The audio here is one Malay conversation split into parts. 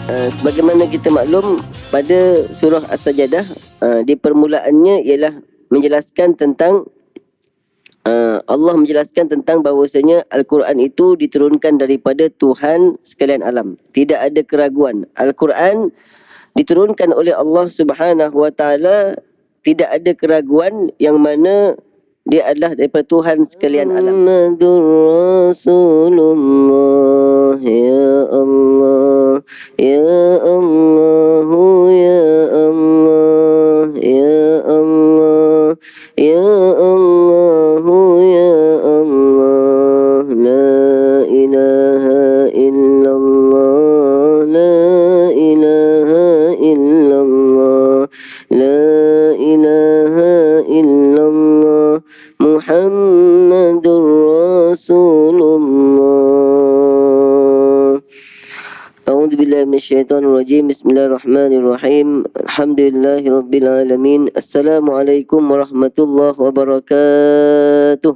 Sebagaimana kita maklum pada surah As-Sajdah, di permulaannya ialah menjelaskan tentang Allah menjelaskan tentang bahawasanya Al-Quran itu diturunkan daripada Tuhan sekalian alam. Tidak ada keraguan. Al-Quran diturunkan oleh Allah Subhanahu Wa Taala, tidak ada keraguan yang mana dia adalah daripada Tuhan sekalian alam. Muhammadur Rasulullah, ya Allah, ya Allah, ya Allah, ya Allah, ya Allah, ya Allah, la ilaha illallah, la ilaha illallah, la ilaha illallah, Muhammadur Rasulullah. A'udzu billahi minasyaitonir rajim. Bismillahirrahmanirrahim. Alhamdulillahirabbil alamin. Assalamualaikum warahmatullahi wabarakatuh.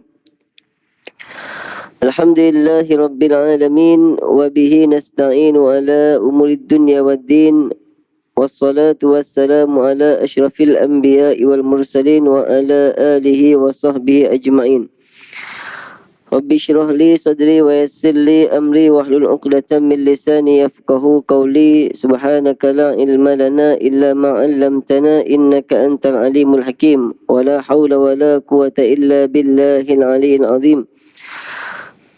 Alhamdulillahirabbil alamin wa bihi nasta'inu ala umurid dunya waddin. Wassalatu wassalamu ala asyrafil anbiya'i wal mursalin wa ala alihi wa sahbihi ajma'in. Rabbi syrah li sadri wa yassir li amri wahlul 'uqdatam min lisani yafqahu qawli. Subhanaka la ilma lana illa ma 'allamtana innaka antal alimul hakim. Wa la haula wa la quwata illa billahil aliyyil azim.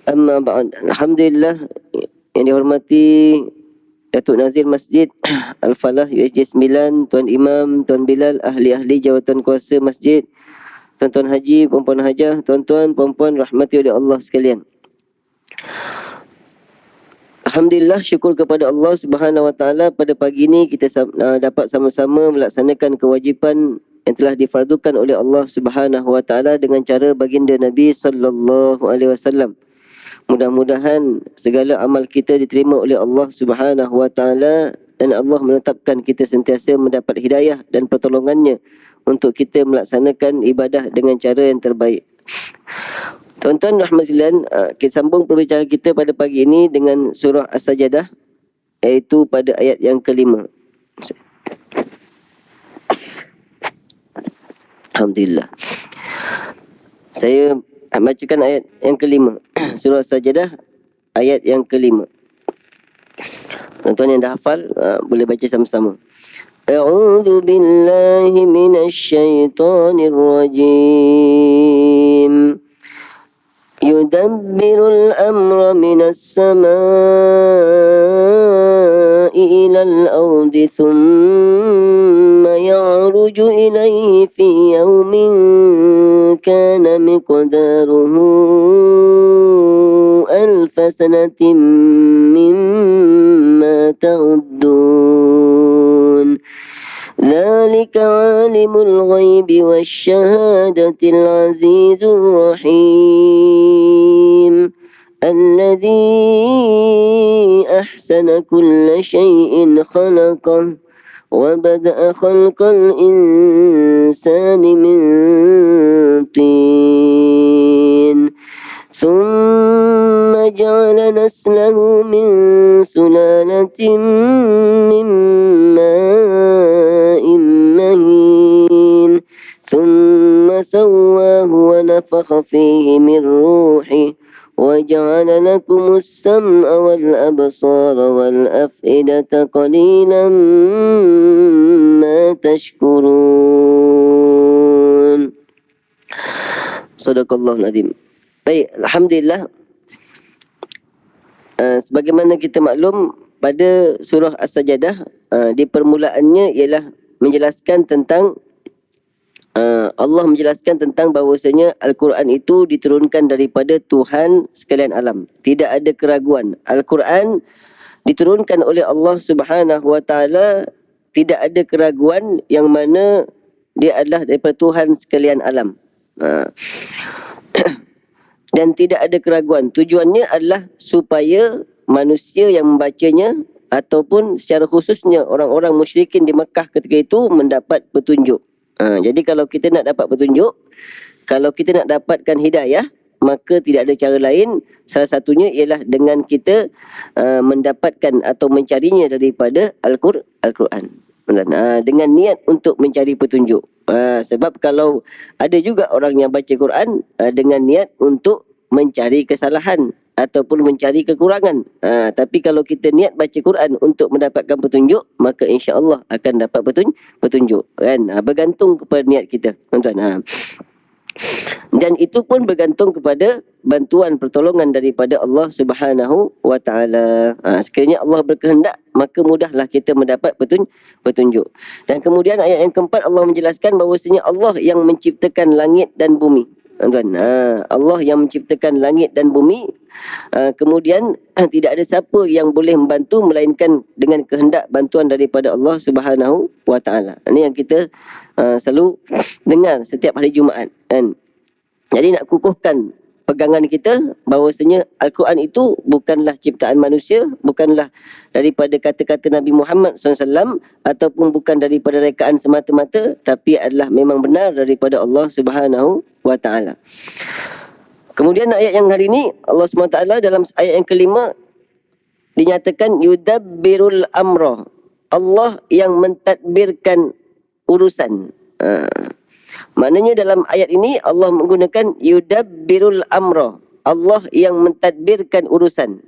Amma ba'd. Alhamdulillah yang dihormati Datuk Nazir Masjid Al-Falah USJ 9, Tuan Imam, Tuan Bilal, ahli-ahli jawatan kuasa masjid, tuan-tuan haji, puan-puan hajah, tuan-tuan, puan-puan rahmati oleh Allah sekalian. Alhamdulillah, syukur kepada Allah Subhanahu Wa Taala, pada pagi ini kita dapat sama-sama melaksanakan kewajipan yang telah difardukan oleh Allah Subhanahu Wa Taala dengan cara baginda Nabi sallallahu alaihi wasallam. Mudah-mudahan segala amal kita diterima oleh Allah Subhanahu Wa Taala dan Allah menetapkan kita sentiasa mendapat hidayah dan pertolongannya untuk kita melaksanakan ibadah dengan cara yang terbaik. Tuan-tuan rahmat sekalian, kita sambung perbincangan kita pada pagi ini dengan surah As-Sajdah, iaitu pada ayat yang kelima. Alhamdulillah. Saya bacakan ayat yang kelima. Surah As-Sajdah ayat yang kelima. Tuan-tuan yang dah hafal boleh baca sama-sama. A'udzu billahi minasyaitonir rajim. Yudabbirul amra minas samaa'i ilal ardi thumma ya'ruju ilayhi fi yawmin kana miqdaruhu alfa sanatin mimma ta'uddun. ذلك عالم الغيب والشهادة العزيز الرحيم الذي أحسن كل شيء خلقه وبدأ خلق الإنسان من طين ثم جعل نسله من سلالة من ماء مهين ثم سواه ونفخ فيه من روحه وجعل لكم السمع والأبصار والأفئدة قليلا ما تشكرون. Sadaqallahul Azim. Baik, alhamdulillah. Sebagaimana kita maklum pada surah As-Sajdah, di permulaannya ialah menjelaskan tentang Allah menjelaskan tentang bahawasanya Al-Quran itu diturunkan daripada Tuhan sekalian alam. Tidak ada keraguan. Al-Quran diturunkan oleh Allah Subhanahu Wa Taala, tidak ada keraguan yang mana dia adalah daripada Tuhan sekalian alam. Dan tidak ada keraguan. Tujuannya adalah supaya manusia yang membacanya ataupun secara khususnya orang-orang musyrikin di Mekah ketika itu mendapat petunjuk. Jadi kalau kita nak dapat petunjuk, kalau kita nak dapatkan hidayah, maka tidak ada cara lain. Salah satunya ialah dengan kita mendapatkan atau mencarinya daripada Al-Quran. Dengan niat untuk mencari petunjuk. Sebab kalau ada juga orang yang baca Quran dengan niat untuk mencari kesalahan ataupun mencari kekurangan. Tapi kalau kita niat baca Quran untuk mendapatkan petunjuk, maka insya-Allah akan dapat petunjuk, kan? Bergantung kepada niat kita, tuan-tuan. Dan itu pun bergantung kepada bantuan pertolongan daripada Allah Subhanahu wa taala. Sekiranya Allah berkehendak, maka mudahlah kita mendapat petunjuk. Dan kemudian ayat yang keempat, Allah menjelaskan bahawasanya Allah yang menciptakan langit dan bumi. Tuan, Allah yang menciptakan langit dan bumi. Kemudian tidak ada siapa yang boleh membantu melainkan dengan kehendak bantuan daripada Allah Subhanahu wa taala. Ini yang kita selalu dengar setiap hari Jumaat, kan? Jadi nak kukuhkan pegangan kita bahawasanya Al-Quran itu bukanlah ciptaan manusia, bukanlah daripada kata-kata Nabi Muhammad SAW, ataupun bukan daripada rekaan semata-mata, tapi adalah memang benar daripada Allah Subhanahu wa taala. Kemudian ayat yang hari ini Allah SWT dalam ayat yang kelima dinyatakan yudabbirul amra. Allah yang mentadbirkan urusan. Maknanya dalam ayat ini Allah menggunakan yudabbirul amra. Allah yang mentadbirkan urusan.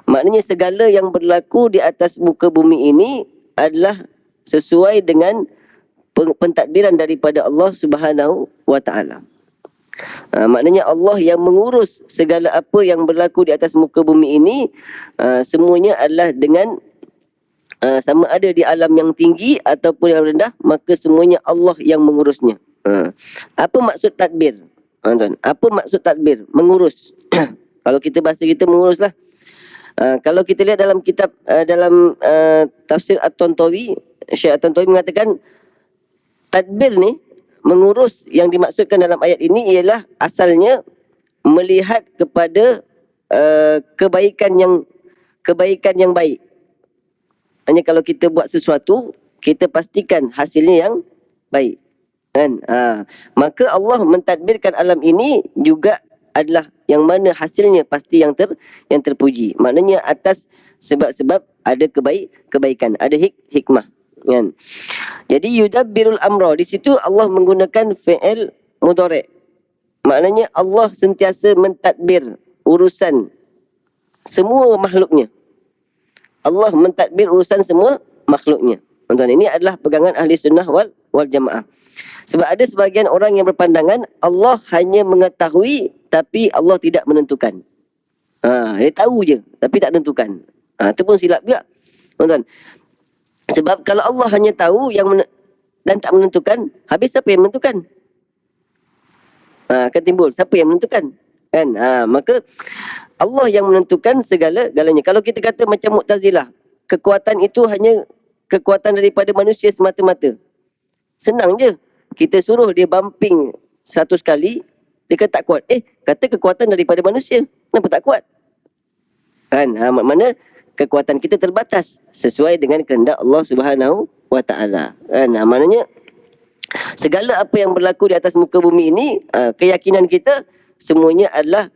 Maknanya segala yang berlaku di atas muka bumi ini adalah sesuai dengan pentadbiran daripada Allah Subhanahu wa taala. Maknanya Allah yang mengurus segala apa yang berlaku di atas muka bumi ini, semuanya adalah dengan sama ada di alam yang tinggi ataupun yang rendah, maka semuanya Allah yang mengurusnya. Apa maksud tadbir? Tuan, apa maksud tadbir? Mengurus. Kalau kita bahasa kita menguruslah. Kalau kita lihat dalam kitab dalam tafsir At-Tantawi, Syekh At-Tantawi mengatakan tadbir ni, mengurus yang dimaksudkan dalam ayat ini ialah asalnya melihat kepada kebaikan yang baik. Hanya kalau kita buat sesuatu, kita pastikan hasilnya yang baik, kan? Maka Allah mentadbirkan alam ini juga adalah yang mana hasilnya pasti yang terpuji. Maknanya atas sebab-sebab ada kebaikan, ada hikmah, kan? Jadi yudabbirul amra, di situ Allah menggunakan fi'il mudhari'. Maknanya Allah sentiasa mentadbir urusan semua makhluknya. Allah mentadbir urusan semua makhluknya. Tuan-tuan, ini adalah pegangan ahli sunnah wal jamaah. Sebab ada sebahagian orang yang berpandangan Allah hanya mengetahui tapi Allah tidak menentukan. Dia tahu je tapi tak tentukan. Itu pun silap juga, tuan-tuan. Sebab kalau Allah hanya tahu dan tak menentukan, habis siapa yang menentukan? Akan timbul siapa yang menentukan, kan? Maka Allah yang menentukan segala-galanya. Kalau kita kata macam Mu'tazilah, kekuatan itu hanya kekuatan daripada manusia semata-mata. Senang je. Kita suruh dia bumping 100 kali, dia kata tak kuat. Kata kekuatan daripada manusia, kenapa tak kuat? Kan? Mana kekuatan kita terbatas sesuai dengan kehendak Allah Subhanahu wa taala. Kan? Maknanya segala apa yang berlaku di atas muka bumi ini, keyakinan kita semuanya adalah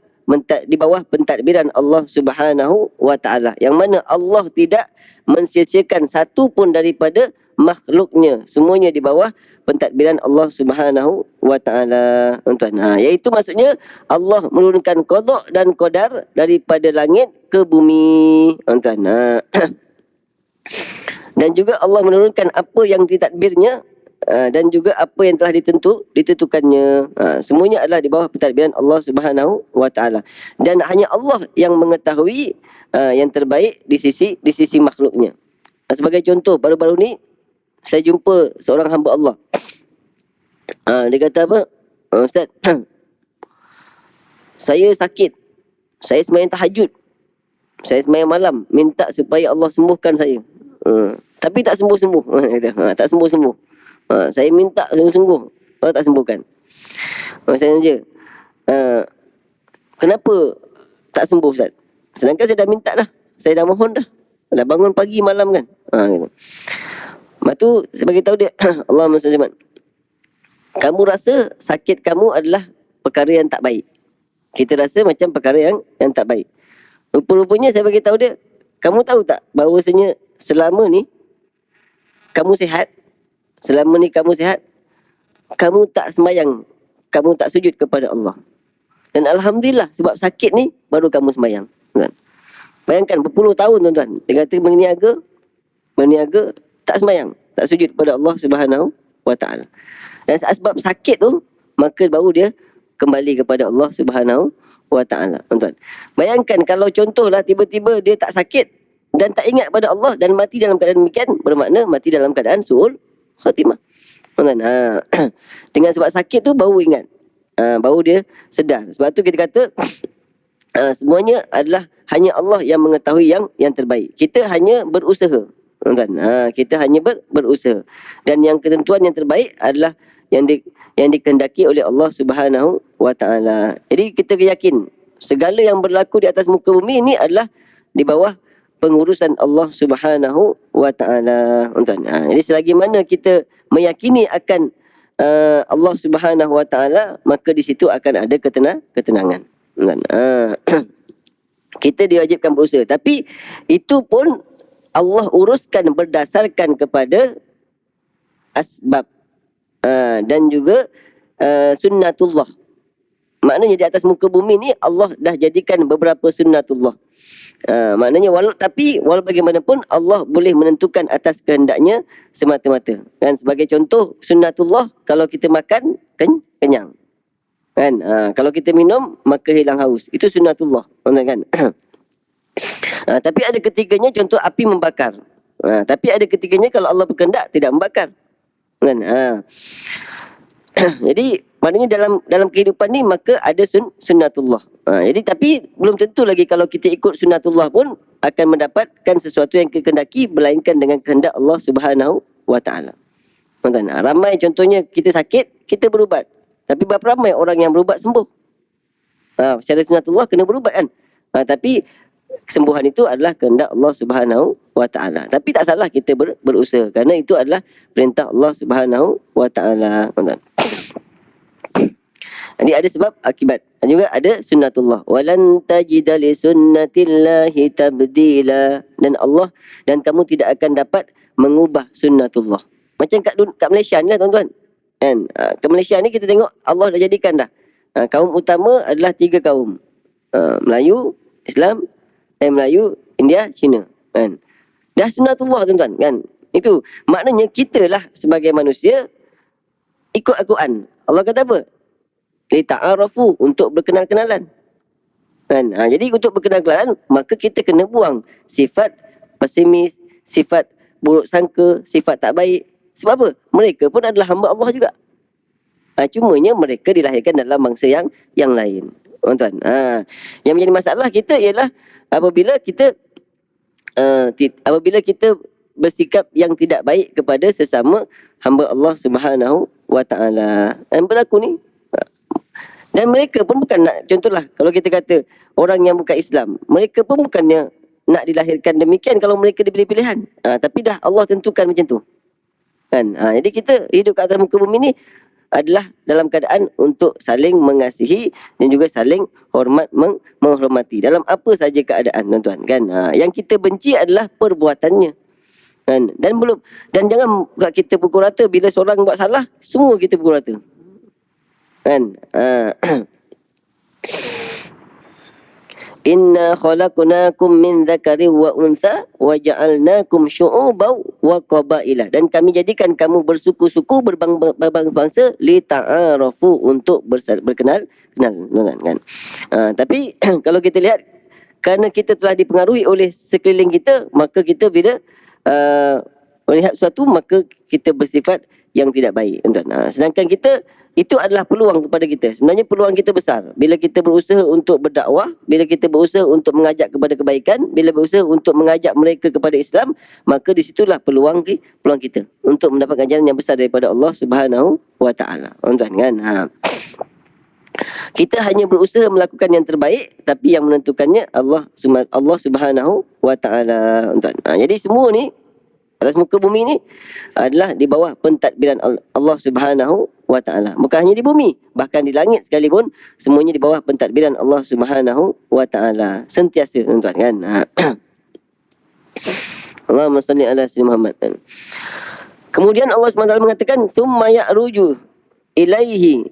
di bawah pentadbiran Allah Subhanahu wa taala, yang mana Allah tidak mensia-siakan satu pun daripada makhluknya. Semuanya di bawah pentadbiran Allah Subhanahu wa taala, tuan-tuan. Iaitu maksudnya Allah menurunkan qada dan qadar daripada langit ke bumi, tuan-tuan. Dan juga Allah menurunkan apa yang ditadbirnya, dan juga apa yang telah ditentukannya. Semuanya adalah di bawah pentadbiran Allah Subhanahu wa taala. Dan hanya Allah yang mengetahui yang terbaik di sisi makhluknya. Sebagai contoh, baru-baru ni saya jumpa seorang hamba Allah. Dia kata apa? Ustaz, saya sakit. Saya sembahyang tahajud. Saya sembahyang malam, minta supaya Allah sembuhkan saya. Tapi tak sembuh-sembuh. Tak sembuh-sembuh. Saya minta sungguh-sungguh, Allah tak sembuhkan. Saya tanya, kenapa tak sembuh, Ustaz? Sedangkan saya dah minta dah, saya dah mohon dah bangun pagi malam kan. Gitu. Lepas tu saya bagi tahu dia, Allahumma salli, kamu rasa sakit kamu adalah perkara yang tak baik. Kita rasa macam perkara yang tak baik. Rupa-rupanya saya bagi tahu dia, kamu tahu tak bahawasanya selama ni kamu sihat, selama ni kamu sihat, kamu tak sembahyang, kamu tak sujud kepada Allah. Dan Alhamdulillah sebab sakit ni baru kamu sembahyang. Kan? Bayangkan berpuluh tahun tuan-tuan, dia kata berniaga tak sembahyang, tak sujud kepada Allah Subhanahu wa taala. Dan sebab sakit tu, maka baru dia kembali kepada Allah Subhanahu wa taala. Tuan-tuan, bayangkan kalau contohlah tiba-tiba dia tak sakit dan tak ingat pada Allah dan mati dalam keadaan demikian, bermakna mati dalam keadaan su'ul khatimah. Tuan-tuan, dengan sebab sakit tu baru ingat, baru dia sedar. Sebab tu kita kata semuanya adalah hanya Allah yang mengetahui yang terbaik. Kita hanya berusaha. Tuan-tuan, kita hanya berusaha. Dan yang ketentuan yang terbaik adalah yang dikehendaki oleh Allah Subhanahu wa taala. Jadi kita yakin segala yang berlaku di atas muka bumi ini adalah di bawah pengurusan Allah Subhanahu wa taala. Jadi selagi mana kita meyakini akan Allah Subhanahu wa taala, maka di situ akan ada ketenangan. Kita diwajibkan berusaha, tapi itu pun Allah uruskan berdasarkan kepada asbab dan juga sunnatullah. Maknanya di atas muka bumi ni Allah dah jadikan beberapa sunnatullah. Maknanya walau bagaimanapun Allah boleh menentukan atas kehendaknya semata-mata. Dan sebagai contoh sunnatullah, kalau kita makan kenyang. Kan? Kalau kita minum maka hilang haus. Itu sunnatullah. Kan? Tapi ada ketiganya, contoh api membakar. Tapi ada ketiganya kalau Allah berkehendak tidak membakar. Kan? Jadi maknanya dalam kehidupan ni maka ada sunnatullah. Jadi tapi belum tentu lagi kalau kita ikut sunnatullah pun akan mendapatkan sesuatu yang dikehendaki, melainkan dengan kehendak Allah Subhanahu wa taala. Ramai contohnya kita sakit, kita berubat. Tapi berapa ramai orang yang berubat sembuh? Secara sunnatullah kena berubat kan? Tapi kesembuhan itu adalah kehendak Allah Subhanahu wa taala. Tapi tak salah kita berusaha, kerana itu adalah perintah Allah Subhanahu wa taala. Jadi ada sebab akibat. Dan juga ada sunnatullah. Walan tajida li sunnatillahi tabdila. Dan kamu tidak akan dapat mengubah sunnatullah. Macam kat Malaysia ni lah tuan-tuan. Kan? Kat Malaysia ni kita tengok Allah dah jadikan dah. Kaum utama adalah 3 kaum. Melayu, Islam, Melayu, India, Cina. Kan? Dah sunnatullah tuan-tuan. Kan? Itu maknanya kita lah sebagai manusia ikut Al-Quran. Allah kata apa? Lita'arafu, untuk berkenal-kenalan. Kan? Jadi untuk berkenal-kenalan, maka kita kena buang sifat pesimis, sifat buruk sangka, sifat tak baik. Sebab apa? Mereka pun adalah hamba Allah juga. Cumanya mereka dilahirkan dalam bangsa yang lain. Tuan-tuan, yang menjadi masalah kita ialah apabila kita bersikap yang tidak baik kepada sesama hamba Allah Subhanahu wa taala. Dan berlaku ni. Dan mereka pun bukan nak, contohlah kalau kita kata orang yang bukan Islam, mereka pun bukannya nak dilahirkan demikian kalau mereka diberi pilihan. Tapi dah Allah tentukan macam tu. Kan? Jadi kita hidup kat atas muka bumi ni adalah dalam keadaan untuk saling mengasihi dan juga saling menghormati dalam apa saja keadaan, tuan-tuan. Kan? Yang kita benci adalah perbuatannya. Kan? Dan jangan kita pukul rata bila seorang buat salah, semua kita pukul rata. Kan? Inna khalaqnakum min dzakari wa untha wa ja'alnakum syu'uban wa qabaila. Dan kami jadikan kamu bersuku-suku, berbangsa li ta'arafu, untuk berkenal. Kan? Tapi kalau kita lihat, kerana kita telah dipengaruhi oleh sekeliling kita, maka kita bila melihat sesuatu, maka kita bersifat yang tidak baik. Sedangkan kita, itu adalah peluang kepada kita. Sebenarnya peluang kita besar. Bila kita berusaha untuk berdakwah, bila kita berusaha untuk mengajak kepada kebaikan, bila berusaha untuk mengajak mereka kepada Islam, maka di situlah peluang kita untuk mendapatkan ganjaran yang besar daripada Allah Subhanahu wa taala. Tuan-tuan, kan? Kita hanya berusaha melakukan yang terbaik, tapi yang menentukannya Allah Subhanahu wa taala. Tuan-tuan. Jadi semua ni atas muka bumi ni adalah di bawah pentadbiran Allah Subhanahu wa taala. Bukan hanya di bumi, bahkan di langit sekalipun semuanya di bawah pentadbiran Allah Subhanahu wa taala. Sentiasa tuan-tuan kan. Allahumma salli ala sayyidina Muhammad. Kemudian Allah SWT mengatakan thumma ya'ruju ilaihi,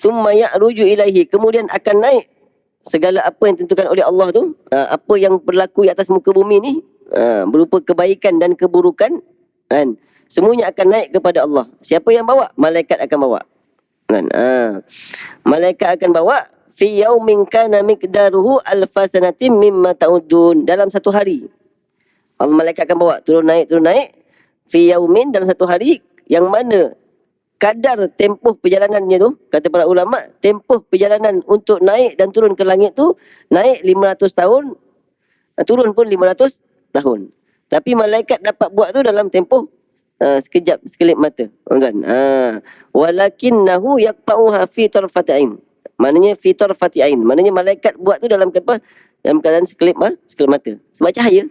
thumma ya'ruju ilaihi, kemudian akan naik segala apa yang ditentukan oleh Allah tu, apa yang berlaku di atas muka bumi ni, berupa kebaikan dan keburukan kan, semuanya akan naik kepada Allah. Siapa yang bawa? Malaikat akan bawa kan. Malaikat akan bawa fi yaumin kana miqdaruhu alfasanatin mimma ta'udun, dalam satu hari. Allah malaikat akan bawa turun naik fi yaumin, dalam satu hari yang mana kadar tempoh perjalanannya tu, kata para ulama, tempoh perjalanan untuk naik dan turun ke langit tu, naik 500 tahun, turun pun 500 tahun. Tapi malaikat dapat buat tu dalam tempoh sekejap, sekelip mata. Kan? Walakinnahu yaqta'uha fi tarfatain. Maknanya fi tarfatain. Maknanya malaikat buat tu dalam apa? Dalam keadaan sekelip mata. Sebab cahaya.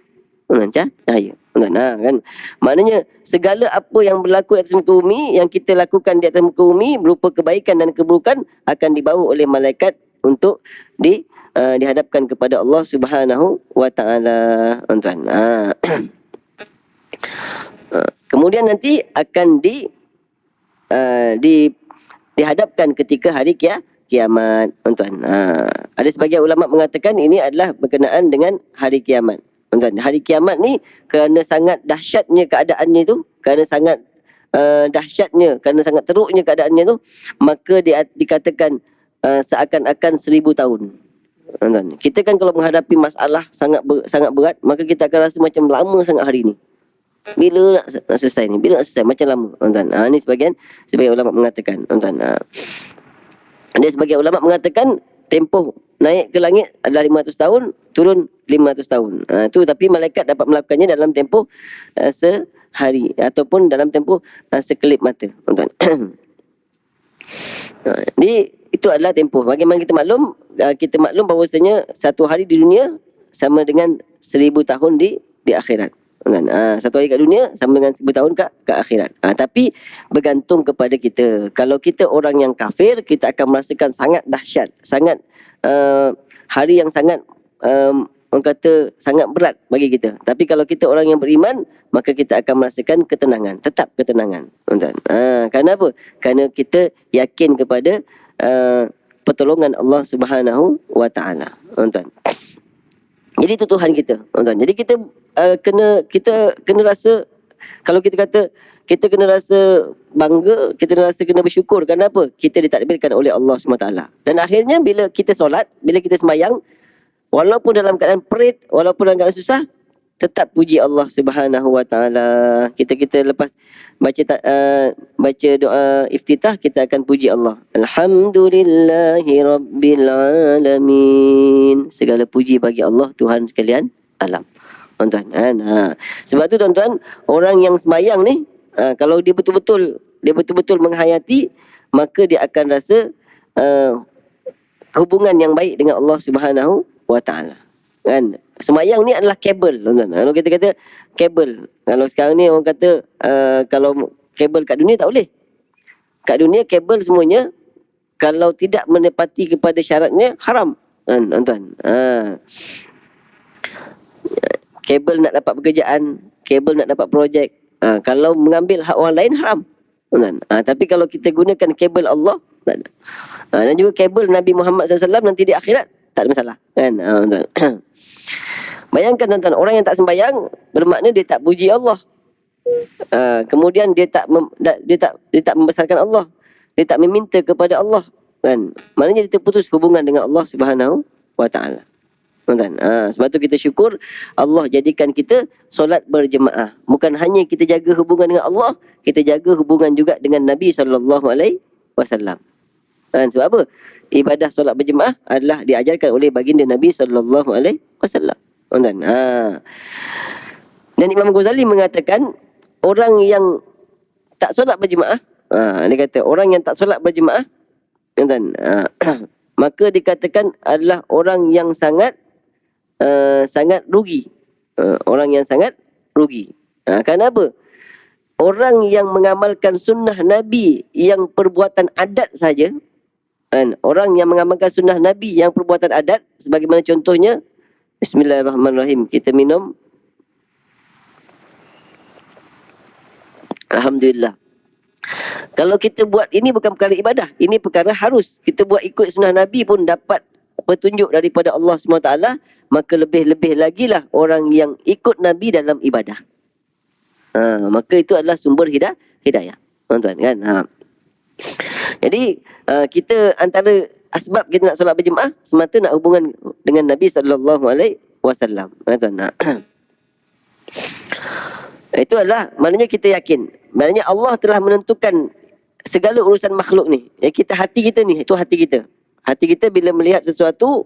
Cahaya. Kan? Maknanya segala apa yang berlaku di atas muka bumi, yang kita lakukan di atas muka bumi berupa kebaikan dan keburukan, akan dibawa oleh malaikat untuk dihadapkan kepada Allah Subhanahu wa taala. Tuan. Kemudian nanti akan dihadapkan ketika hari kiamat. Tuan. Ada sebagian ulama mengatakan ini adalah berkenaan dengan hari kiamat. Hari kiamat ni kerana sangat dahsyatnya keadaannya tu, kerana sangat dahsyatnya, kerana sangat teruknya keadaannya tu, maka dikatakan seakan-akan 1000 tahun. Kita kan kalau menghadapi masalah sangat berat, maka kita akan rasa macam lama sangat hari ni. Bila nak selesai ni? Bila nak selesai? Macam lama. Ini sebagian ulama mengatakan. Ada sebagian ulama mengatakan tempoh naik ke langit adalah 500 tahun, turun 500 tahun. Tu tapi malaikat dapat melakukannya dalam tempoh sehari ataupun dalam tempoh sekelip mata. Jadi itu adalah tempoh. Bagaimana kita maklum? Kita maklum bahawasanya satu hari di dunia sama dengan 1000 tahun di akhirat. Satu hari kat dunia sama dengan 1000 tahun kat akhirat. Tapi bergantung kepada kita. Kalau kita orang yang kafir, kita akan merasakan sangat dahsyat, sangat hari yang sangat orang kata sangat berat bagi kita. Tapi kalau kita orang yang beriman, maka kita akan merasakan ketenangan, tetap ketenangan. Kerana apa? Kerana kita yakin kepada pertolongan Allah Subhanahu wa taala. Jadi itu Tuhan kita. Jadi kita kena rasa, kalau kita kata kita kena rasa bangga, kita kena bersyukur. Kenapa? Kita ditakdirkan oleh Allah SWT. Dan akhirnya bila kita solat, bila kita sembahyang, walaupun dalam keadaan perit, walaupun dalam keadaan susah, tetap puji Allah Subhanahu wa taala. Kita lepas baca doa iftitah, kita akan puji Allah. Alhamdulillahi rabbil alamin. Segala puji bagi Allah, Tuhan sekalian alam. Tuan-tuan. Sebab tu tuan-tuan, orang yang sembahyang ni, kalau dia betul-betul menghayati, maka dia akan rasa hubungan yang baik dengan Allah Subhanahu wa taala. Kan? Sembahyang ni adalah kabel, tuan-tuan. Kalau kita kata kabel, kalau sekarang ni orang kata kalau kabel kat dunia tak boleh. Kat dunia kabel semuanya kalau tidak menepati kepada syaratnya haram. Tuan-tuan. Kabel nak dapat pekerjaan, kabel nak dapat projek, kalau mengambil hak orang lain haram. Tapi kalau kita gunakan kabel Allah, tak ada. Dan juga kabel Nabi Muhammad SAW nanti di akhirat, tak ada masalah. Kan? Bayangkan tuan-tuan, orang yang tak sembahyang bermakna dia tak puji Allah. Kemudian dia tak membesarkan Allah. Dia tak meminta kepada Allah. Kan? Maknanya dia terputus hubungan dengan Allah Subhanahu wa taala. Sebab tu kita syukur Allah jadikan kita solat berjemaah. Bukan hanya kita jaga hubungan dengan Allah, kita jaga hubungan juga dengan Nabi SAW. Sebab apa? Ibadah solat berjemaah adalah diajarkan oleh baginda Nabi SAW. Dan Imam Ghazali mengatakan orang yang tak solat berjemaah, dia kata orang yang tak solat berjemaah, maka dikatakan adalah orang yang sangat rugi. Orang yang sangat rugi. Kerana apa? Orang yang mengamalkan sunnah Nabi yang perbuatan adat saja, kan? Orang yang mengamalkan sunnah Nabi yang perbuatan adat, sebagaimana contohnya, Bismillahirrahmanirrahim, kita minum. Alhamdulillah. Kalau kita buat ini bukan perkara ibadah, ini perkara harus. Kita buat ikut sunnah Nabi pun dapat petunjuk daripada Allah SWT, maka lebih-lebih lagi lah orang yang ikut Nabi dalam ibadah. Maka itu adalah sumber hidayah. Tuan-tuan kan. Jadi kita antara asbab kita nak solat berjemaah semata nak hubungan dengan Nabi SAW. Tuan-tuan. Itu adalah maknanya kita yakin. Maknanya Allah telah menentukan segala urusan makhluk ni. Kita hati kita ni, itu hati kita. Hati kita bila melihat sesuatu,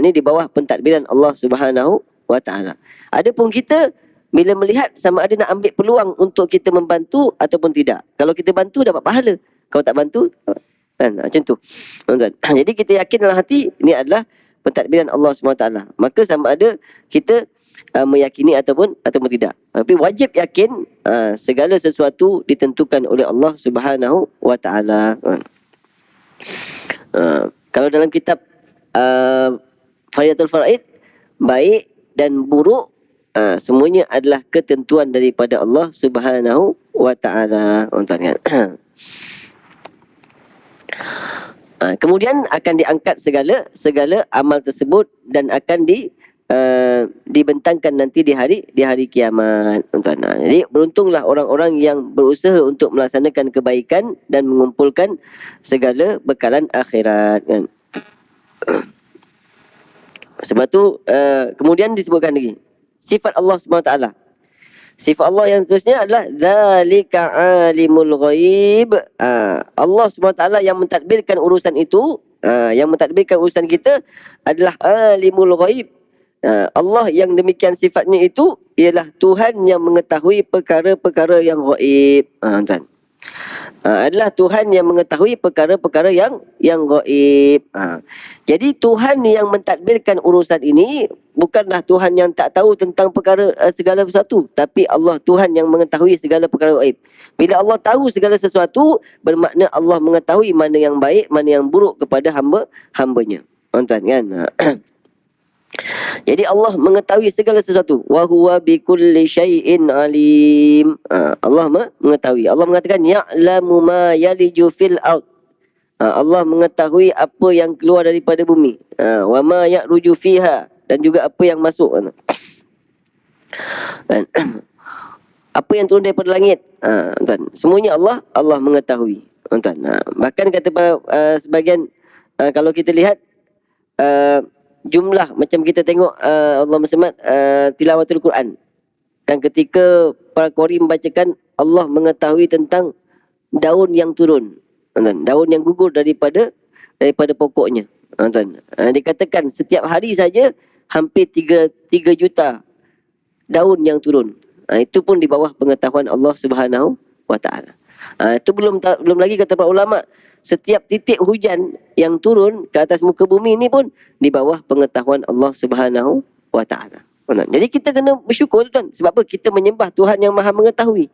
ni di bawah pentadbiran Allah Subhanahu wa taala. Adapun kita bila melihat sama ada nak ambil peluang untuk kita membantu ataupun tidak. Kalau kita bantu dapat pahala. Kalau tak bantu, kan macam tu. Jadi kita yakin dalam hati ini adalah pentadbiran Allah SWT. Maka sama ada kita meyakini ataupun tidak. Tapi wajib yakin segala sesuatu ditentukan oleh Allah Subhanahu wa taala. Kalau dalam kitab Faridatul Faraid, baik dan buruk semuanya adalah ketentuan daripada Allah Subhanahu wa taala. Kemudian akan diangkat segala amal tersebut dan akan dibentangkan nanti di hari kiamat. Jadi beruntunglah orang-orang yang berusaha untuk melaksanakan kebaikan dan mengumpulkan segala bekalan akhirat, kan. Sebab tu kemudian disebutkan lagi sifat Allah SWT. Sifat Allah yang seterusnya adalah Zalika alimul ghaib. Allah SWT yang mentadbirkan urusan itu, yang mentadbirkan urusan kita adalah alimul ghaib. Allah yang demikian sifatnya itu ialah Tuhan yang mengetahui perkara-perkara yang ghaib. Tuan. Adalah Tuhan yang mengetahui perkara-perkara yang ghaib. Jadi Tuhan yang mentadbirkan urusan ini bukanlah Tuhan yang tak tahu tentang perkara segala sesuatu, tapi Allah Tuhan yang mengetahui segala perkara ghaib. Bila Allah tahu segala sesuatu, bermakna Allah mengetahui mana yang baik, mana yang buruk kepada hamba-hambanya. Tuan-tuan kan. Jadi Allah mengetahui segala sesuatu. Wa huwa bikulli syai'in alim. Allah mengetahui. Allah mengatakan ya'lamu ma yaliju fil ard. Allah mengetahui apa yang keluar daripada bumi. Wa ma ya'ruju fiha, dan juga apa yang masuk. Apa yang turun daripada langit. Tuan, semuanya Allah mengetahui. Tuan, bahkan kata sebagian kalau kita lihat jumlah macam kita tengok Allahumma samad tilawatul Quran, dan ketika para qari membacakan, Allah mengetahui tentang daun yang turun, daun yang gugur daripada pokoknya. Dikatakan setiap hari saja hampir 3 juta daun yang turun. Itu pun di bawah pengetahuan Allah Subhanahu wa taala. Itu belum lagi kata para ulama, setiap titik hujan yang turun ke atas muka bumi ini pun di bawah pengetahuan Allah Subhanahu wa taala. Jadi kita kena bersyukur, tuan. Sebab apa? Kita menyembah Tuhan yang Maha mengetahui.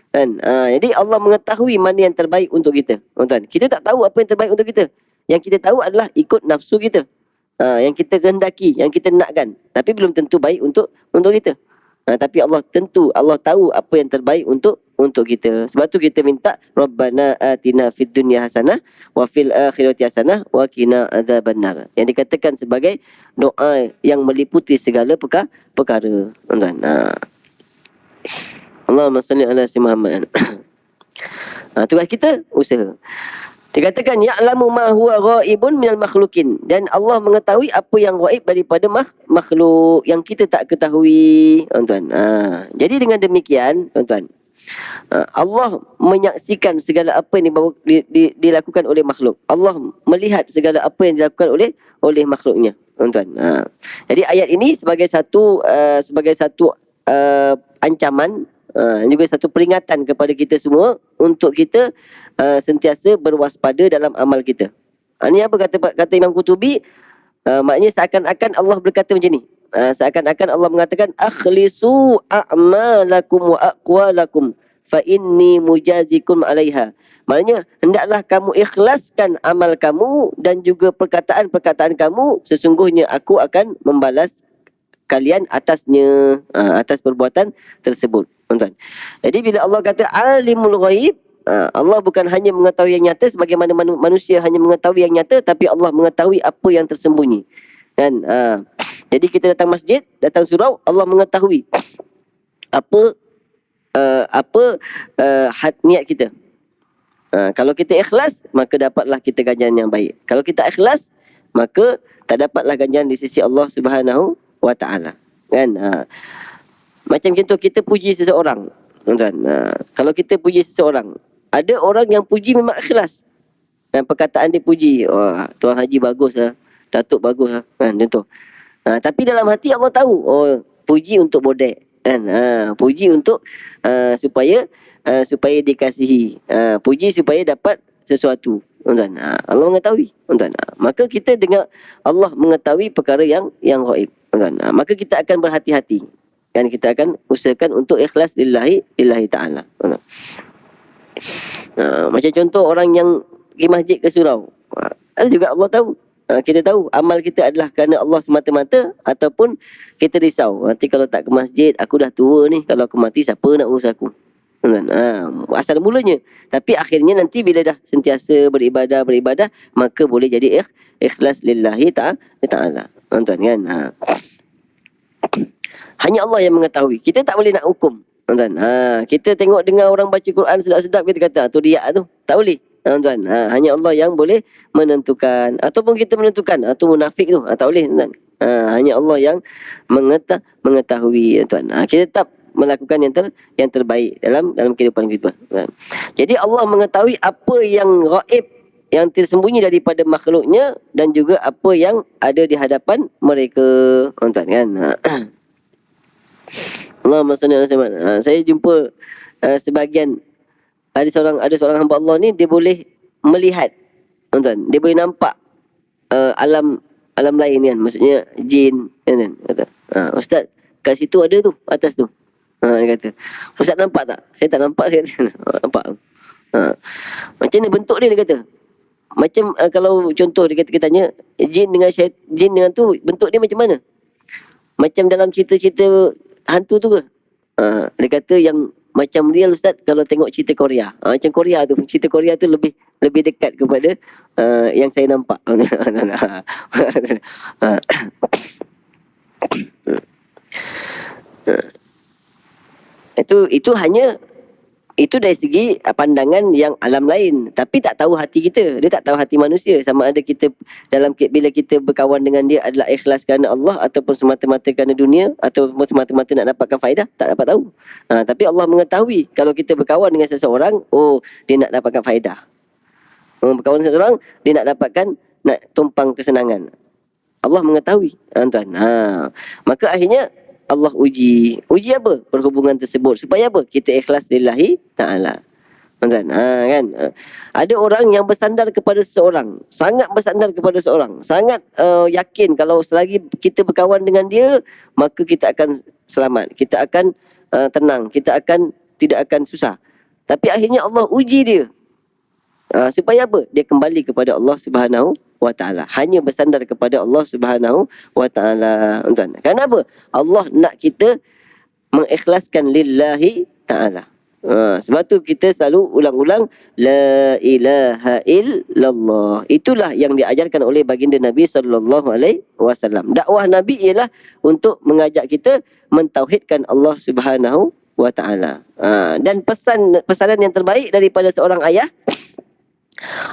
Kan? Jadi Allah mengetahui mana yang terbaik untuk kita. Tuan, kita tak tahu apa yang terbaik untuk kita. Yang kita tahu adalah ikut nafsu kita. Yang kita kehendaki, yang kita nakkan. Tapi belum tentu baik untuk kita. Tapi Allah tahu apa yang terbaik untuk kita. Sebab tu kita minta Rabbana atina fid dunya hasanah wa fil akhirati hasanah wa qina adzabannar. Yang dikatakan sebagai doa yang meliputi segala perkara. Allahumma salli ala sayyidina Muhammad. Tugas kita usaha. Dikatakan ya'lamu ma huwa ghaibun minal makhlukin, dan Allah mengetahui apa yang ghaib daripada makhluk yang kita tak ketahui, tuan-tuan. Jadi dengan demikian, tuan-tuan, Allah menyaksikan segala apa yang dilakukan oleh makhluk. Allah melihat segala apa yang dilakukan oleh makhluknya, tuan-tuan. Jadi ayat ini sebagai satu ancaman, juga satu peringatan kepada kita semua untuk kita sentiasa berwaspada dalam amal kita. Ini apa kata Imam Qutubi? Maknanya seakan-akan Allah berkata macam ni. seakan-akan Allah mengatakan akhlisu a'malakum wa aqwalakum fa inni mujazikum 'alaiha. Maknanya hendaklah kamu ikhlaskan amal kamu dan juga perkataan-perkataan kamu, sesungguhnya aku akan membalas kalian atasnya, atas perbuatan tersebut, tuan-tuan. Jadi bila Allah kata alimul ghaib, Allah bukan hanya mengetahui yang nyata sebagaimana manusia hanya mengetahui yang nyata, tapi Allah mengetahui apa yang tersembunyi. Kan? Jadi kita datang masjid, datang surau, Allah mengetahui apa niat kita. Kalau kita ikhlas, maka dapatlah kita ganjaran yang baik. Kalau kita ikhlas, maka tak dapatlah ganjaran di sisi Allah Subhanahu wa taala. Kan? Macam contoh kita puji seseorang, tuan-tuan. Kalau kita puji seseorang, ada orang yang puji memang ikhlas. Dan perkataan dia puji, wah, Tuan Haji bagus lah, Datuk bagus lah, kan, contoh. Tapi dalam hati Allah tahu, puji untuk bodek, kan? Puji untuk supaya dikasihi, puji supaya dapat sesuatu, tuan-tuan. Allah mengetahui, tuan-tuan. Maka kita dengar Allah mengetahui perkara yang ghaib, tuan-tuan. Maka kita akan berhati-hati, kan? Kita akan usahakan untuk ikhlas lillahi ta'ala, tuan-tuan. Macam contoh orang yang pergi masjid ke surau, ada juga Allah tahu. Kita tahu amal kita adalah kerana Allah semata-mata ataupun kita risau, nanti kalau tak ke masjid, aku dah tua ni, kalau aku mati siapa nak urus aku? Asal mulanya. Tapi akhirnya nanti bila dah sentiasa beribadah, maka boleh jadi ikhlas lillahi ta'ala, tuan-tuan, kan? Hanya Allah yang mengetahui. Kita tak boleh nak hukum, tuan-tuan. Kita tengok dengar orang baca Quran sedap-sedap, kita kata tu riak tu. Tak boleh, tuan-tuan. Hanya Allah yang boleh menentukan, ataupun kita menentukan tu munafik tu. Tak boleh, tuan-tuan. Hanya Allah yang mengetahui, tuan-tuan. Kita tetap melakukan yang terbaik dalam kehidupan kita. Jadi Allah mengetahui apa yang ghaib, yang tersembunyi daripada makhluknya, dan juga apa yang ada di hadapan mereka, tuan-tuan, kan? Allahumma salli ala Muhammad. Saya jumpa sebahagian ada seorang hamba Allah ni, dia boleh melihat, tuan-tuan, dia boleh nampak alam lain, kan, maksudnya jin, kan? Kata, Ustaz, kat situ ada tu, atas tu. Dia kata, Ustaz nampak tak? Saya tak nampak, saya kata. Nampak. Macam ni bentuk dia kata. Macam kalau contoh dia kata, kita tanya jin dengan tu bentuk dia macam mana? Macam dalam cerita-cerita hantu tu ke? Dia kata yang macam real, Ustaz, kalau tengok cerita Korea. Macam Korea tu, cerita Korea tu lebih dekat kepada yang saya nampak. Itu hanya dari segi pandangan yang alam lain, tapi tak tahu hati kita. Dia tak tahu hati manusia, sama ada kita bila kita berkawan dengan dia adalah ikhlas kerana Allah ataupun semata-mata kerana dunia, ataupun semata-mata nak dapatkan faedah, tak dapat tahu. Tapi Allah mengetahui kalau kita berkawan dengan seseorang, dia nak dapatkan faedah. Berkawan dengan seseorang, dia nak tumpang kesenangan. Allah mengetahui, tuan. Maka akhirnya Allah uji apa? Perhubungan tersebut. Supaya apa? Kita ikhlas lillahi ta'ala. Kan? Ada orang yang bersandar kepada seseorang. Sangat bersandar kepada seseorang. Sangat yakin kalau selagi kita berkawan dengan dia, maka kita akan selamat. Kita akan tenang. Kita tidak akan susah. Tapi akhirnya Allah uji dia. Supaya apa? Dia kembali kepada Allah Subhanahu wa ta'ala. Hanya bersandar kepada Allah Subhanahu wa ta'ala, tuan. Kenapa? Allah nak kita mengikhlaskan lillahi ta'ala. Sebab tu kita selalu ulang-ulang la ilaha illallah. Itulah yang diajarkan oleh baginda Nabi sallallahu alaihi wasallam. Dakwah Nabi ialah untuk mengajak kita mentauhidkan Allah Subhanahu wa ta'ala. Dan pesanan yang terbaik daripada seorang ayah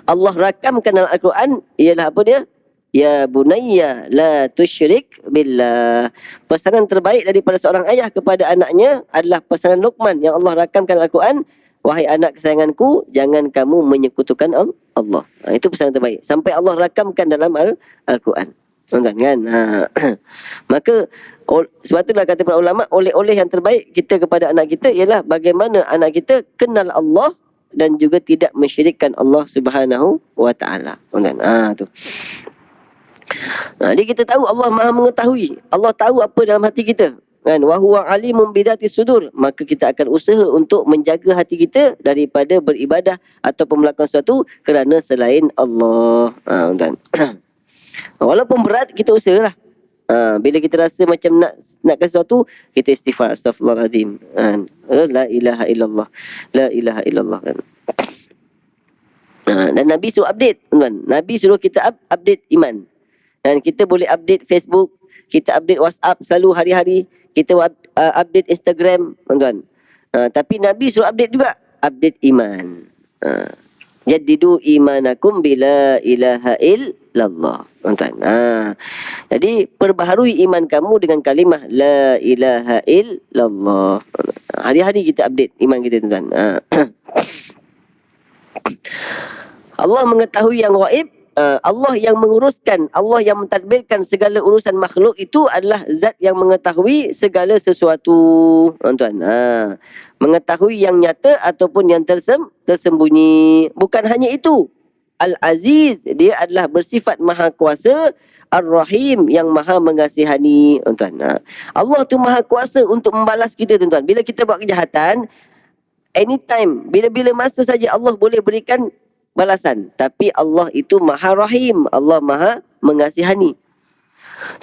Allah rakamkan dalam Al-Quran ialah apa dia? Ya bunayya la tusyrik billah. Pesanan terbaik daripada seorang ayah kepada anaknya adalah pesanan Luqman yang Allah rakamkan dalam Al-Quran. Wahai anak kesayanganku, jangan kamu menyekutukan Allah. Itu pesanan terbaik. Sampai Allah rakamkan dalam Al-Quran. Tuan-tuan, kan? Maka sebab itulah kata para ulama, oleh-oleh yang terbaik kita kepada anak kita ialah bagaimana anak kita kenal Allah dan juga tidak mensyirikkan Allah Subhanahu wa ta'ala. Tu. Jadi kita tahu Allah Maha mengetahui. Allah tahu apa dalam hati kita. Kan, wa huwa alimun bidati sudur, maka kita akan usaha untuk menjaga hati kita daripada beribadah ataupun melakukan sesuatu kerana selain Allah. Dan walaupun berat, kita usahalah. Bila kita rasa macam nak ke sesuatu, kita istighfar, astaghfirullahaladzim. La ilaha illallah, la ilaha illallah. Kan. Dan Nabi suruh update, tuan. Nabi suruh kita update iman. Dan kita boleh update Facebook, kita update WhatsApp selalu hari-hari, kita update Instagram, tuan. Tapi Nabi suruh update juga, update iman. Jaddidu imanakum bila ilaha illallah, tuan. Jadi perbaharui iman kamu dengan kalimah la ilaha illallah. Hari-hari kita update iman kita, tuan. Allah mengetahui yang ghaib. Allah yang menguruskan, Allah yang mentadbirkan segala urusan makhluk itu adalah zat yang mengetahui segala sesuatu, tuan. Mengetahui yang nyata ataupun yang tersembunyi. Bukan hanya itu, Al-Aziz, dia adalah bersifat maha kuasa. Ar-Rahim, yang maha mengasihani, tuan. Allah tu maha kuasa untuk membalas kita, tuan. Bila kita buat kejahatan, anytime, bila-bila masa saja Allah boleh berikan balasan. Tapi Allah itu maha rahim, Allah maha mengasihani.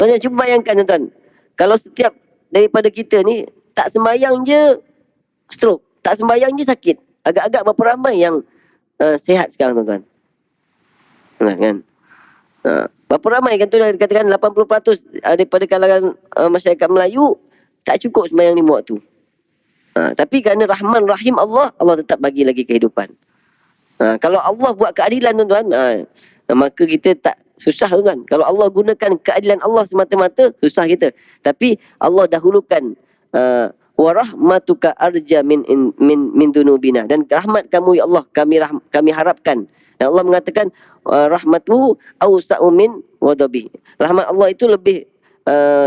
Tuan, cuba bayangkan, tuan. Kalau setiap daripada kita ni tak sembahyang je stroke, tak sembahyang je sakit. Agak-agak berapa ramai yang sihat sekarang, tuan-tuan? Kan? Berapa ramai kan tu, dikatakan 80% daripada kalangan masyarakat Melayu tak cukup sembahyang 5 waktu. Tapi kerana Rahman Rahim Allah tetap bagi lagi kehidupan. Kalau Allah buat keadilan, tuan-tuan, maka kita tak susah, tuan. Kalau Allah gunakan keadilan Allah semata-mata, susah kita. Tapi Allah dahulukan wa rahmatuka arja min dunubina, dan rahmat kamu ya Allah kami harapkan. Dan Allah mengatakan rahmatuhu awsa'u min ghadabi. Rahmat Allah itu lebih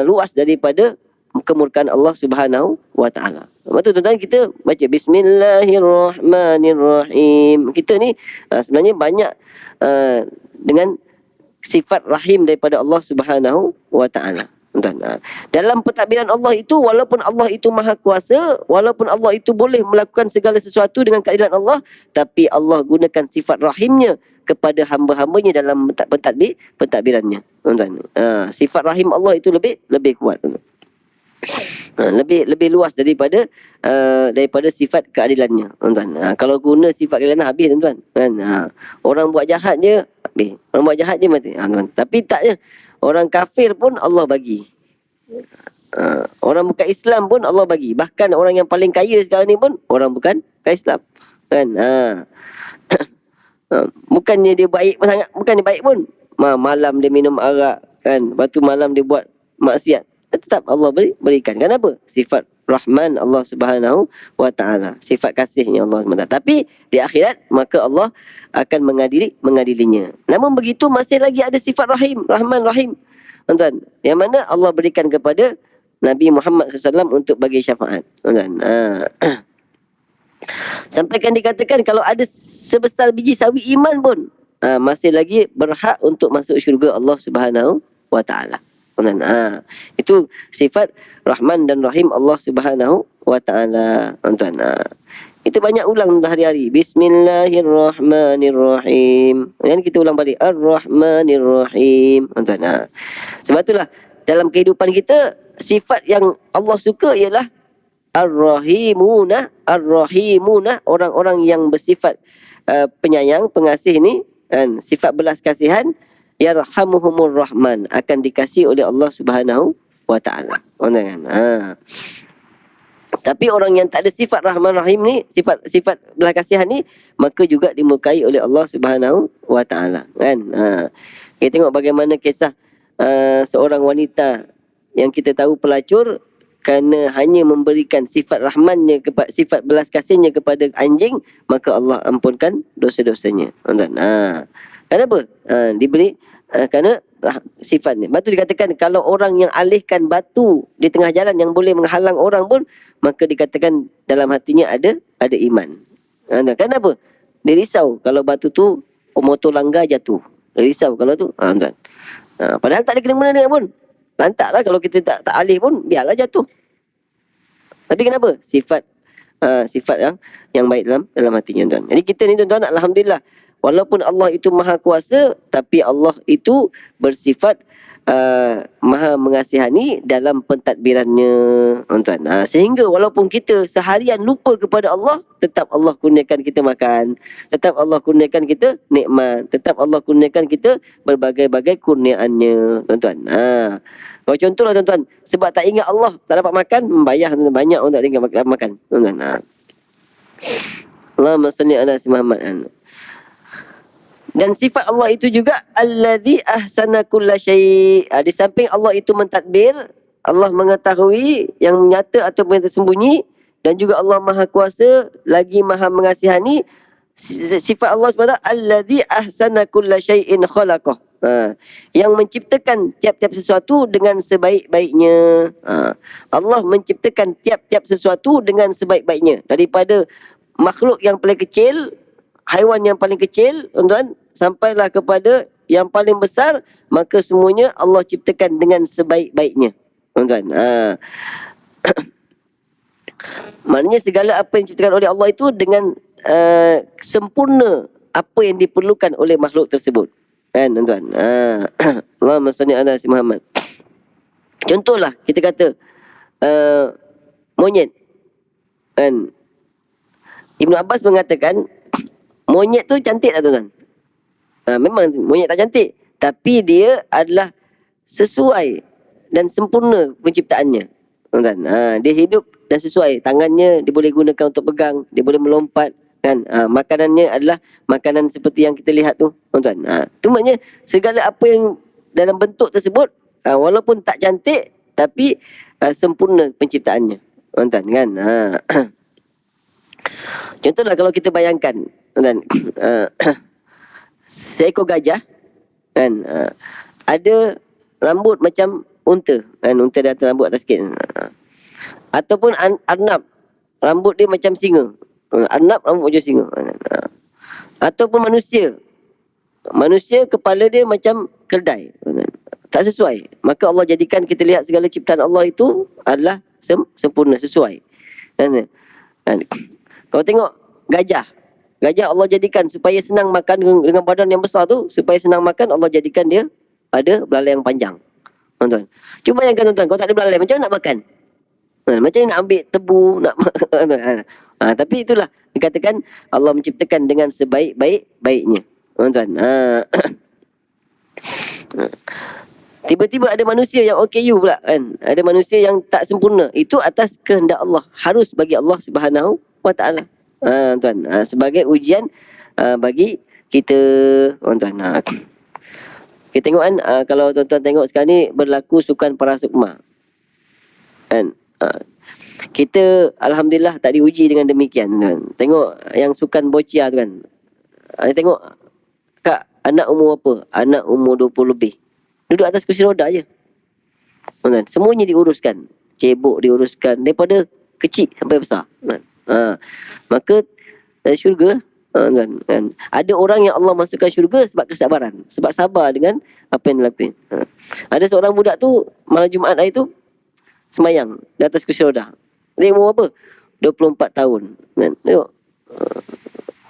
luas daripada kemurkaan Allah Subhanahu wa taala. Betul, tuan-tuan, kita baca Bismillahirrahmanirrahim. Kita ni sebenarnya banyak dengan sifat rahim daripada Allah Subhanahu wa taala. Tuan-tuan, dalam pentadbiran Allah itu, walaupun Allah itu maha kuasa, walaupun Allah itu boleh melakukan segala sesuatu dengan keadilan Allah, tapi Allah gunakan sifat rahimnya kepada hamba-hambanya dalam pentadbirannya. Tuan-tuan, sifat rahim Allah itu lebih kuat, tuan-tuan. Lebih luas daripada sifat keadilannya, tuan-tuan. Kalau guna sifat keadilan, habis, tuan-tuan. Kan? Orang buat jahat je habis. Orang buat jahat je mati. Tuan. Tapi tak je. Orang kafir pun Allah bagi. Orang bukan Islam pun Allah bagi. Bahkan orang yang paling kaya sekarang ni pun orang bukan Islam. Kan? Bukannya dia baik pun sangat, bukan dia baik pun. Malam dia minum arak, kan? Lepas tu malam dia buat maksiat. Tetap Allah berikan. Kenapa? Sifat Rahman Allah Subhanahu wa taala. Sifat kasihnya Allah SWT. Tapi di akhirat maka Allah akan mengadilinya. Namun begitu masih lagi ada sifat Rahim, Rahman Rahim. Tuan-tuan, yang mana Allah berikan kepada Nabi Muhammad SAW untuk bagi syafaat. Tuan-tuan. Sampaikan dikatakan kalau ada sebesar biji sawi iman pun masih lagi berhak untuk masuk syurga Allah Subhanahu wa taala. Itu sifat Rahman dan Rahim Allah Subhanahu wa taala, tuan-tuan. Kita banyak ulang hari-hari. Bismillahirrahmanirrahim. Dan kita ulang balik Ar-Rahmanirrahim, tuan-tuan. Sebab itulah dalam kehidupan kita sifat yang Allah suka ialah Ar-Rahimuna, Ar-Rahimuna, orang-orang yang bersifat penyayang, pengasih ni, kan, sifat belas kasihan. Yarhamuhumur Rahman, akan dikasihi oleh Allah Subhanahu wa taala. Tapi orang yang tak ada sifat Rahman Rahim ni, sifat belas kasihan ni, maka juga dimurkai oleh Allah Subhanahu wa taala, kan? Kita tengok bagaimana kisah seorang wanita yang kita tahu pelacur, kerana hanya memberikan sifat rahmannya, sifat belas kasihnya kepada anjing, maka Allah ampunkan dosa-dosanya. Kenapa? Diberi kerana sifat ni. Batu dikatakan kalau orang yang alihkan batu di tengah jalan yang boleh menghalang orang pun, maka dikatakan dalam hatinya ada iman. Kenapa? Dia risau kalau batu tu motor langgar jatuh. Dia risau kalau tu. Tuan. Padahal tak ada kena-mena dengan pun. Lantaklah kalau kita tak alih pun, biarlah jatuh. Tapi kenapa? Sifat yang baik dalam hatinya, tuan. Jadi kita ni, tuan-tuan, alhamdulillah, walaupun Allah itu maha kuasa, tapi Allah itu bersifat maha mengasihani dalam pentadbirannya, tuan-tuan. Sehingga walaupun kita seharian lupa kepada Allah, tetap Allah kurniakan kita makan, tetap Allah kurniakan kita nikmat, tetap Allah kurniakan kita berbagai-bagai kurniaannya, tuan-tuan. Kalau contohlah, tuan-tuan, sebab tak ingat Allah, tak dapat makan, bayar banyak orang tak ingat makan, tuan-tuan. Allahumma salli ala si Muhammad. Dan sifat Allah itu juga allazi ahsana kulla syai'. Di samping Allah itu mentadbir, Allah mengetahui yang nyata ataupun yang tersembunyi, dan juga Allah maha kuasa lagi maha mengasihani. Sifat Allah SWT allazi ahsana kulla syai'in khalaqah. Yang menciptakan tiap-tiap sesuatu dengan sebaik-baiknya. Allah menciptakan tiap-tiap sesuatu dengan sebaik-baiknya. Daripada makhluk yang paling kecil, haiwan yang paling kecil, tuan-tuan, sampailah kepada yang paling besar, maka semuanya Allah ciptakan dengan sebaik-baiknya, tuan-tuan. Maknanya segala apa yang diciptakan oleh Allah itu dengan sempurna apa yang diperlukan oleh makhluk tersebut, kan, tuan-tuan. Allahumma salli ala si Muhammad. Contohlah kita kata monyet, kan. Ibnu Abbas mengatakan monyet tu cantik tak, tuan-tuan? Memang monyet tak cantik, tapi dia adalah sesuai dan sempurna penciptaannya, tuan-tuan. Dia hidup dan sesuai. Tangannya dia boleh gunakan untuk pegang, dia boleh melompat, kan. Makanannya adalah makanan seperti yang kita lihat tu, tuan-tuan. Itu maknanya segala apa yang dalam bentuk tersebut, walaupun tak cantik, tapi sempurna penciptaannya, tuan-tuan, kan. Contohlah kalau kita bayangkan, tuan-tuan, seekor gajah, kan, ada rambut macam unta, kan. Unta dia ada rambut atas sikit. Ataupun arnab, rambut dia macam singa. Arnab rambut macam singa. Ataupun manusia kepala dia macam keldai. Tak sesuai. Maka Allah jadikan kita lihat segala ciptaan Allah itu adalah sempurna, sesuai. Kan? Kalau tengok gajah Allah jadikan supaya senang makan dengan badan yang besar tu, supaya senang makan, Allah jadikan dia ada belalai yang panjang, tuan-tuan. Cuba bayangkan, tuan-tuan, kalau tak ada belalai, macam mana nak makan? Macam mana nak ambil tebu, nak tapi itulah dikatakan Allah menciptakan dengan sebaik-baiknya, tuan-tuan. Tiba-tiba ada manusia yang OKU pula, kan. Ada manusia yang tak sempurna. Itu atas kehendak Allah. Harus bagi Allah Subhanahu wa ta'ala, tuan. Sebagai ujian bagi kita, tuan-tuan. Kita tengok, kan, kalau tuan-tuan tengok sekarang ni berlaku sukan para sukma, kan. Kita alhamdulillah tak diuji dengan demikian, tuan. Tengok yang sukan boccia tu, kan. Tengok kak, anak umur apa? Anak umur 20 lebih. Duduk atas kursi roda je, tuan. Semuanya diuruskan. Cebok diuruskan daripada kecil sampai besar, tuan. Maka syurga, kan. Ada orang yang Allah masukkan syurga sebab kesabaran, sebab sabar dengan apa yang dilakukan. Ada seorang budak tu malam Jumaat hari tu semayang di atas kursi roda. Dia umur apa? 24 tahun, kan. Tengok,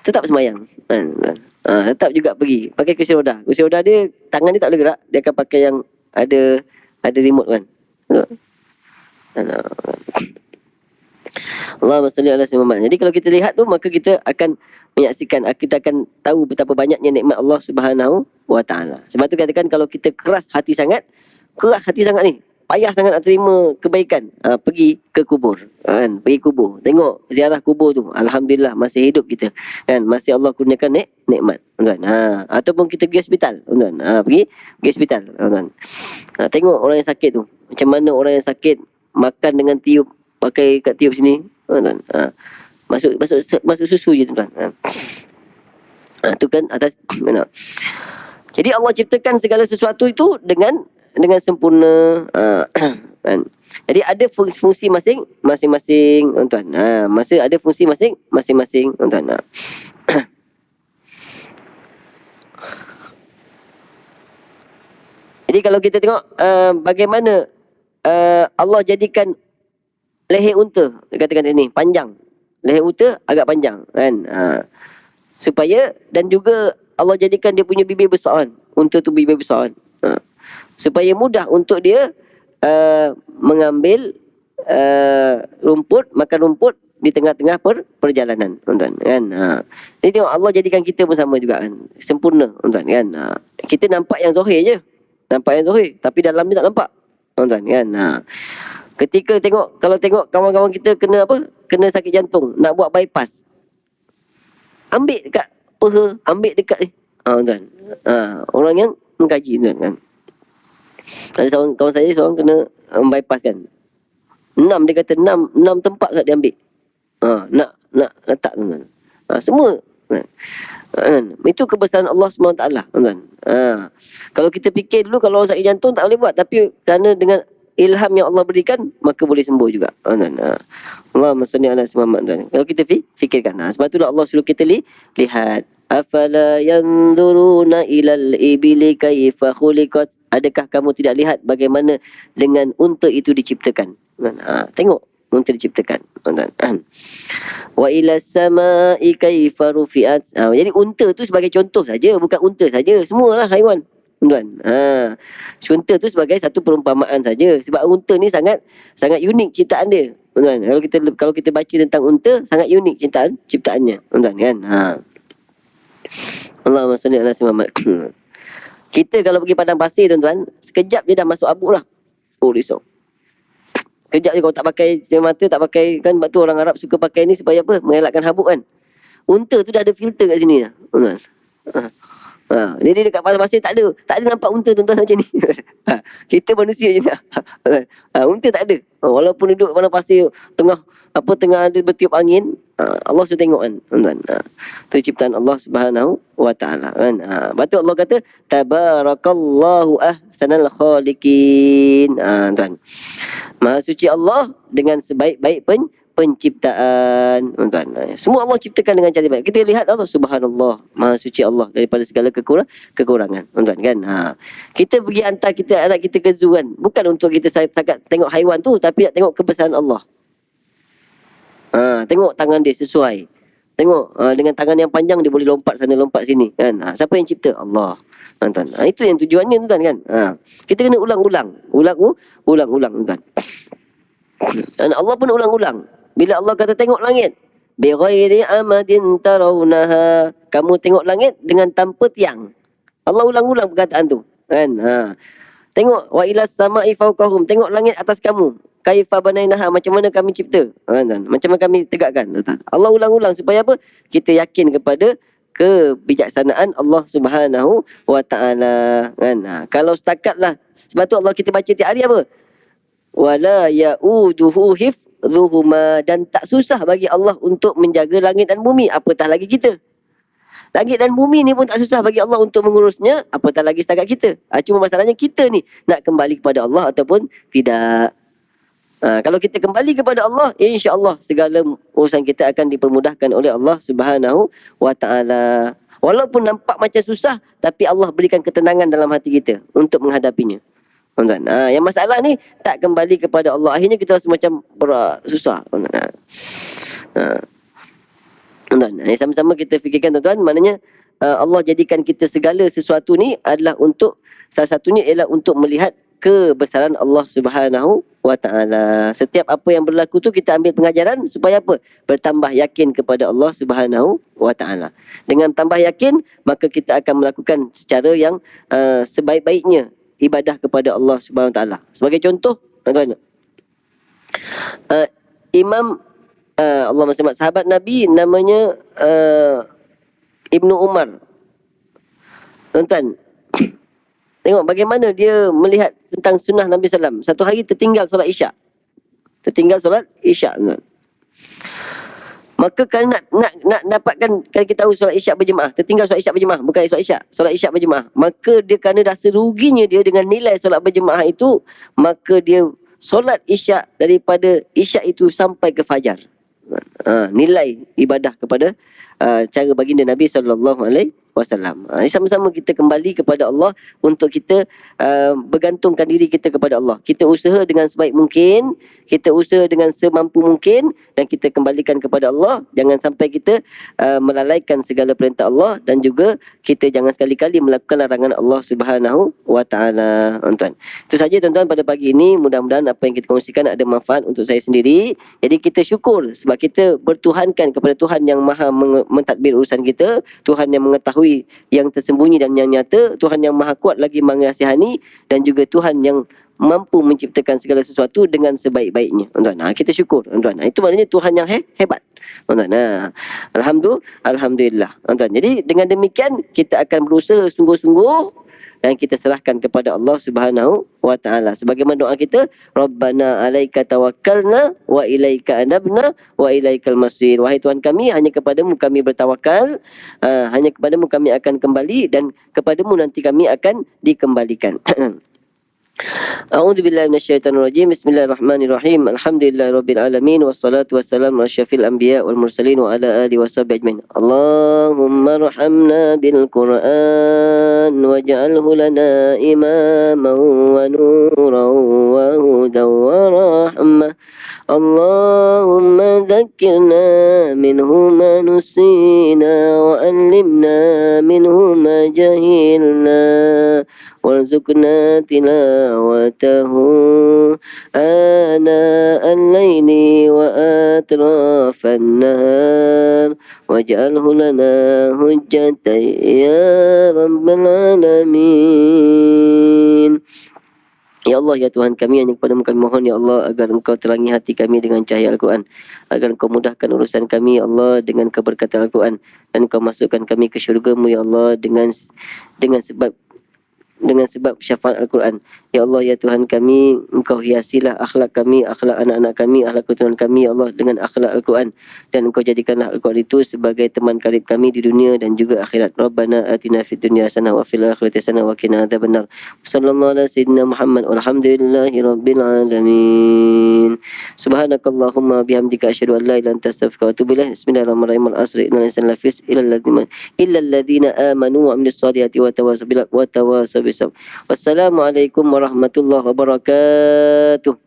tetap semayang, kan. Tetap juga pergi pakai kursi roda. Kursi roda dia, tangan dia tak boleh gerak, dia akan pakai yang ada remote, kan. Allahumma salli ala sayyidina Muhammad. Jadi kalau kita lihat tu, maka kita akan menyaksikan, kita akan tahu betapa banyaknya nikmat Allah Subhanahu wa ta'ala. Sebab tu katakan, kalau kita keras hati sangat ni, payah sangat nak terima kebaikan, pergi ke kubur, kan. Pergi kubur, tengok ziarah kubur tu, alhamdulillah masih hidup kita, kan. Masih Allah kurniakan nikmat, tuan. Ataupun kita pergi hospital, tuan. Pergi hospital, tuan. Tengok orang yang sakit tu, macam mana orang yang sakit makan dengan tiup, pakai kat tiup sini, tuan. Masuk susu je, tuan. Tu kan atas mana. Jadi Allah ciptakan segala sesuatu itu dengan sempurna, kan. Jadi ada fungsi masing-masing, tuan. Masa ada fungsi masing-masing, tuan. Jadi kalau kita tengok bagaimana Allah jadikan leher unta, katakan ini panjang. Leher unta agak panjang kan. Supaya, dan juga Allah jadikan dia punya bibir besar kan. Unta tu bibir besar kan. Supaya mudah untuk dia mengambil rumput, makan rumput di tengah-tengah perjalanan, tuan-tuan kan. Jadi tengok Allah jadikan kita pun sama juga kan. Sempurna, tuan-tuan kan. Kita nampak yang zahir je. Nampak yang zahir, tapi dalam dia tak nampak, tuan-tuan kan. Ketika kalau tengok kawan-kawan kita kena apa? Kena sakit jantung, nak buat bypass. Ambil dekat peha, ambil dekat ni. Tuan. Orang yang mengkaji, tuan kan. Ada seorang kawan saya, seorang kena bypass kan. 6, dia kata 6 tempat kat dia ambil. Nak letak, tuan. Semua. Itu kebesaran Allah SWT, tuan. Kalau kita fikir dulu, kalau orang sakit jantung tak boleh buat, tapi kerana dengan ilham yang Allah berikan, maka boleh sembuh juga. Allahumma salli ala Muhammad, tuan. Kalau kita fikirkan, sebab itulah Allah suruh kita lihat. Afala yanzuruna ilal ibili kaifa khuliqat. Adakah kamu tidak lihat bagaimana dengan unta itu diciptakan? Tengok unta diciptakan. Wa ila samai kaifa rufi'at. Jadi unta tu sebagai contoh saja, bukan unta saja, semualah haiwan. Tuan. Unta tu sebagai satu perumpamaan saja, sebab unta ni sangat unik ciptaan dia. Tuan. Kalau kita baca tentang unta, sangat unik ciptaannya. Tuan kan. Allahumma salli ala Muhammad. Kita kalau pergi padang pasir, tuan-tuan, sekejap dia dah masuk habuk lah. Risau. Sekejap je kalau tak pakai mata, tak pakai kan, sebab tu orang Arab suka pakai ni supaya apa? Mengelakkan habuk kan. Unta tu dah ada filter kat sini dah, tuan-tuan. Jadi dekat pasir tak ada nampak unta, tuan-tuan, macam ni. Kita manusia je dah. Unta tak ada. Walaupun duduk pada pasir tengah ada bertiup angin, Allah sudah tengok kan, tuan-tuan. Itu ciptaan Allah Subhanahu wa taala kan. Betul Allah kata tabarakallahu ahsanal khaliqin. Tuan. Maha suci Allah dengan sebaik-baik penciptaan, tuan-tuan. Semua Allah ciptakan dengan cara baik. Kita lihat Allah, subhanallah, maha suci Allah daripada segala kekurangan, tuan-tuan kan. Kita pergi hantar anak kita ke zoo kan, bukan untuk kita setakat tengok haiwan tu, tapi nak tengok kebesaran Allah. Tengok tangan dia sesuai. Tengok dengan tangan yang panjang dia boleh lompat sana lompat sini kan. Siapa yang cipta? Allah. Tuan-tuan. Itu yang tujuannya, tuan-tuan kan. Kita kena ulang-ulang, tuan-tuan. Dan Allah pun ulang-ulang. Bila Allah kata tengok langit, bi ghairi amadin tarawnaha, kamu tengok langit dengan tanpa tiang. Allah ulang-ulang perkataan tu kan. Tengok wa ilas sama'i fawqahum, tengok langit atas kamu. Kaifa banainaha, macam mana kami cipta, macam mana kami tegakkan. Allah ulang-ulang supaya apa? Kita yakin kepada kebijaksanaan Allah Subhanahu wa taala kan. Kalau setakatlah, sebab tu Allah kita baca tiap hari apa? Wala yauduhu hifdhuhuma, dan tak susah bagi Allah untuk menjaga langit dan bumi, apatah lagi kita. Langit dan bumi ni pun tak susah bagi Allah untuk mengurusnya, apatah lagi setakat kita. Cuma masalahnya kita ni nak kembali kepada Allah ataupun tidak. Kalau kita kembali kepada Allah, insya-Allah segala urusan kita akan dipermudahkan oleh Allah Subhanahu wa taala. Walaupun nampak macam susah, tapi Allah berikan ketenangan dalam hati kita untuk menghadapinya. Tuan-tuan, yang masalah ni tak kembali kepada Allah, akhirnya kita rasa macam berat, susah. Tuan-tuan, sama-sama kita fikirkan, tuan-tuan, maknanya Allah jadikan kita segala sesuatu ni adalah untuk, salah satunya ialah untuk melihat kebesaran Allah Subhanahu wa taala. Setiap apa yang berlaku tu kita ambil pengajaran supaya apa? Bertambah yakin kepada Allah Subhanahu wa taala. Dengan tambah yakin, maka kita akan melakukan secara yang sebaik-baiknya ibadah kepada Allah Subhanahu wa taala. Sebagai contoh, tuan-tuan, Imam Allahumma salli, sahabat Nabi namanya Ibnu Umar. Tuan-tuan, tengok bagaimana dia melihat tentang sunnah Nabi SAW. Satu hari tertinggal solat Isyak. Maka kalau nak dapatkan, kalau kita tahu solat Isyak berjemaah, tertinggal solat Isyak berjemaah, bukan solat Isyak berjemaah, maka dia kerana rasa ruginya dia dengan nilai solat berjemaah itu, maka dia solat Isyak daripada Isyak itu sampai ke Fajar. Nilai ibadah kepada cara baginda Nabi SAW. wasallam. Sama-sama kita kembali kepada Allah untuk kita bergantungkan diri kita kepada Allah. Kita usaha dengan sebaik mungkin, kita usaha dengan semampu mungkin dan kita kembalikan kepada Allah. Jangan sampai kita melalaikan segala perintah Allah dan juga kita jangan sekali-kali melakukan larangan Allah Subhanahu wa taala. Tuan-tuan. Itu saja tuan-tuan pada pagi ini. Mudah-mudahan apa yang kita kongsikan ada manfaat untuk saya sendiri. Jadi kita syukur sebab kita bertuhankan kepada Tuhan yang Maha mentadbir urusan kita, Tuhan yang mengetahui yang tersembunyi dan yang nyata, Tuhan yang Maha kuat lagi mengasihani dan juga Tuhan yang mampu menciptakan segala sesuatu dengan sebaik-baiknya. Tuan-tuan, kita syukur. Tuan-tuan, itu maknanya Tuhan yang hebat. Tuan-tuan, alhamdulillah. Tuan-tuan, jadi dengan demikian kita akan berusaha sungguh-sungguh dan kita serahkan kepada Allah Subhanahu wa taala. Sebagaimana doa kita, Rabbana alaika tawakkalna wa ilaika anabna wa ilaikal masir. Wahai Tuhan kami, hanya kepadamu kami bertawakal, hanya kepadamu kami akan kembali dan kepadamu nanti kami akan dikembalikan. A'udzu billahi minasyaitonir rajim. Bismillahirrahmanirrahim. Alhamdulillahirabbil alamin wassalatu wassalamu ala asyrafil anbiya wal mursalin wa ala alihi washabihi ajmain. Allahumma arhamna bil Qur'an waj'alhu lana imaman wa nuran wa hudan wa rahmah. Allahumma dhakkirna minhu ma nusina wa 'allimna minhu ma jahilna warzuqna tilawatahu ana al-laili wa atrafan nahar waj'alhu lana hujjatan ya rabbal alamin. Ya Allah, ya Tuhan kami, hanya kepadamu kami mohon ya Allah agar Engkau terangi hati kami dengan cahaya Al-Quran, agar Engkau mudahkan urusan kami ya Allah dengan keberkatan Al-Quran, dan Engkau masukkan kami ke syurga-Mu ya Allah dengan sebab syafaat Al-Quran. Ya Allah, ya Tuhan kami, Engkau hiasilah akhlak kami, akhlak anak-anak kami, akhlak keturunan kami ya Allah dengan akhlak Al-Quran, dan Engkau jadikanlah Al-Quran itu sebagai teman karib kami di dunia dan juga akhirat. Rabbana atina fid dunya hasanah wa fil akhirati hasanah wa qina adzabannar. Sallallahu ala sayyidina Muhammad walhamdulillahi rabbil alamin. Subhanakallahumma bihamdika asyhadu an la ilaha illa anta astaghfiruka wa atubu ilaik. Bismillahirrahmanirrahim. Al-asri innal insana lafi khusr illa alladziina amanu wa 'amilus shalihati wa tawassaw bil haqqi wa tawassaw bis sabr. Wassalamualaikum warahmatullahi wabarakatuh.